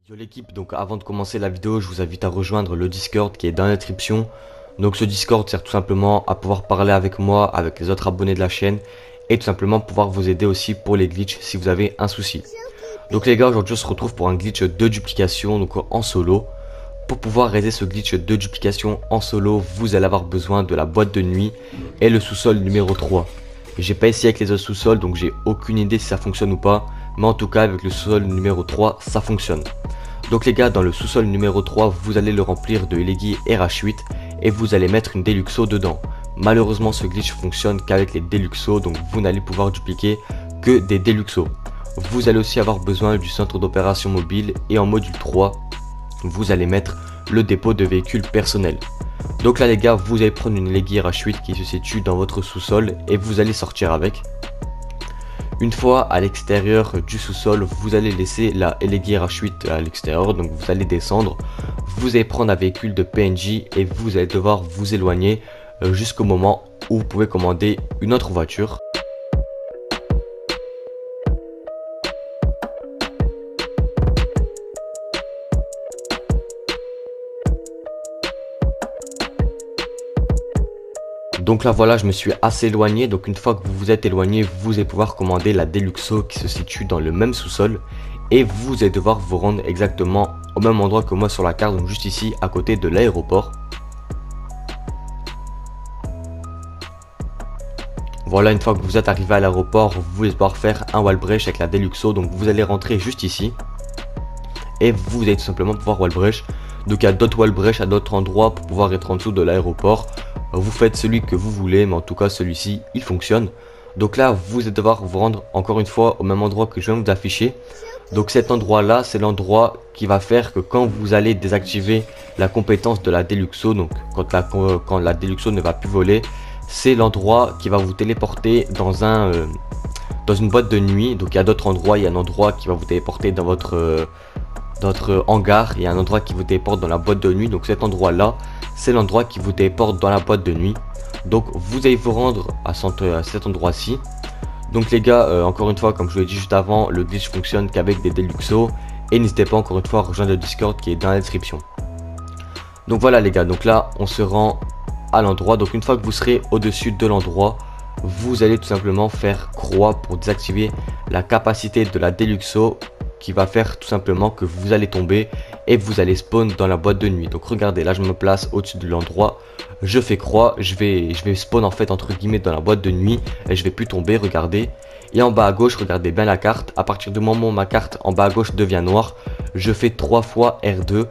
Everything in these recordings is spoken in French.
Yo l'équipe, donc avant de commencer la vidéo, je vous invite à rejoindre le Discord qui est dans la description. Donc ce Discord sert tout simplement à pouvoir parler avec moi, avec les autres abonnés de la chaîne et tout simplement pouvoir vous aider aussi pour les glitches si vous avez un souci. Donc les gars, aujourd'hui on se retrouve pour un glitch de duplication, donc en solo. Pour pouvoir réaliser ce glitch de duplication en solo, vous allez avoir besoin de la boîte de nuit et le sous-sol numéro 3. J'ai pas essayé avec les autres sous-sols, donc j'ai aucune idée si ça fonctionne ou pas. Mais en tout cas avec le sous-sol numéro 3, ça fonctionne. Donc les gars, dans le sous-sol numéro 3, vous allez le remplir de Eleggy RH8 et vous allez mettre une Deluxo dedans. Malheureusement ce glitch fonctionne qu'avec les Deluxo, donc vous n'allez pouvoir dupliquer que des Deluxo. Vous allez aussi avoir besoin du centre d'opération mobile et en module 3, vous allez mettre le dépôt de véhicules personnels. Donc là les gars, vous allez prendre une Eleggy RH8 qui se situe dans votre sous-sol et vous allez sortir avec. Une fois à l'extérieur du sous-sol, vous allez laisser la Eleggy RH8 à l'extérieur, donc vous allez descendre, vous allez prendre un véhicule de PNJ et vous allez devoir vous éloigner jusqu'au moment où vous pouvez commander une autre voiture. Donc là voilà, je me suis assez éloigné, donc une fois que vous vous êtes éloigné, vous allez pouvoir commander la Deluxo qui se situe dans le même sous-sol. Et vous allez devoir vous rendre exactement au même endroit que moi sur la carte, donc juste ici à côté de l'aéroport. Voilà, une fois que vous êtes arrivé à l'aéroport, vous allez devoir faire un wall break avec la Deluxo, donc vous allez rentrer juste ici. Et vous allez tout simplement pouvoir wall break. Donc il y a d'autres wall break à d'autres endroits pour pouvoir être en dessous de l'aéroport. Vous faites celui que vous voulez, mais en tout cas celui-ci il fonctionne. Donc là vous allez devoir vous rendre encore une fois au même endroit que je viens de vous afficher. Donc cet endroit là, c'est l'endroit qui va faire que quand vous allez désactiver la compétence de la Deluxo, donc quand la Deluxo ne va plus voler, c'est l'endroit qui va vous téléporter dans une boîte de nuit. Donc il y a d'autres endroits, il y a un endroit qui va vous téléporter dans votre hangar, il y a un endroit qui vous téléporte dans la boîte de nuit. Donc cet endroit là, c'est l'endroit qui vous téléporte dans la boîte de nuit. Donc vous allez vous rendre à cet endroit-ci. Donc les gars, encore une fois, comme je vous l'ai dit juste avant, le glitch fonctionne qu'avec des Deluxo. Et n'hésitez pas encore une fois à rejoindre le Discord qui est dans la description. Donc voilà les gars, donc là on se rend à l'endroit. Donc une fois que vous serez au-dessus de l'endroit, vous allez tout simplement faire croix pour désactiver la capacité de la Deluxo, qui va faire tout simplement que vous allez tomber et vous allez spawn dans la boîte de nuit. Donc regardez, là je me place au-dessus de l'endroit, je fais croix, je vais spawn en fait entre guillemets dans la boîte de nuit et je vais plus tomber, regardez. Et en bas à gauche, regardez bien la carte, à partir du moment où ma carte en bas à gauche devient noire, je fais 3 fois R2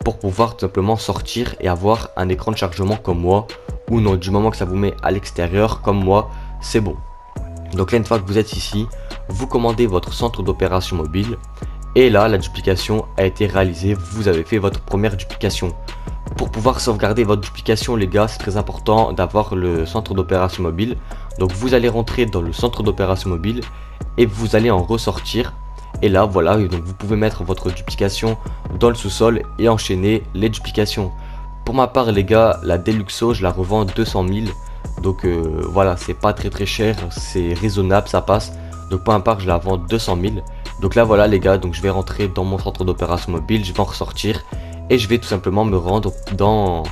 pour pouvoir tout simplement sortir et avoir un écran de chargement comme moi, ou non, du moment que ça vous met à l'extérieur comme moi, c'est bon. Donc là une fois que vous êtes ici, vous commandez votre centre d'opération mobile et là la duplication a été réalisée, vous avez fait votre première duplication. Pour pouvoir sauvegarder votre duplication les gars, c'est très important d'avoir le centre d'opération mobile. Donc vous allez rentrer dans le centre d'opération mobile et vous allez en ressortir. Et là voilà, donc vous pouvez mettre votre duplication dans le sous-sol et enchaîner les duplications. Pour ma part les gars, la Deluxo je la revends 200 000. Donc voilà, c'est pas très cher, c'est raisonnable, ça passe. Donc pour ma part je la vends 200 000. Donc là voilà les gars, donc je vais rentrer dans mon centre d'opération mobile, je vais en ressortir et je vais tout simplement me rendre dans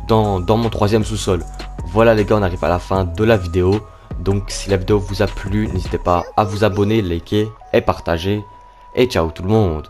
mon troisième sous-sol. Voilà les gars, on arrive à la fin de la vidéo. Donc si la vidéo vous a plu, n'hésitez pas à vous abonner, liker et partager. Et ciao tout le monde.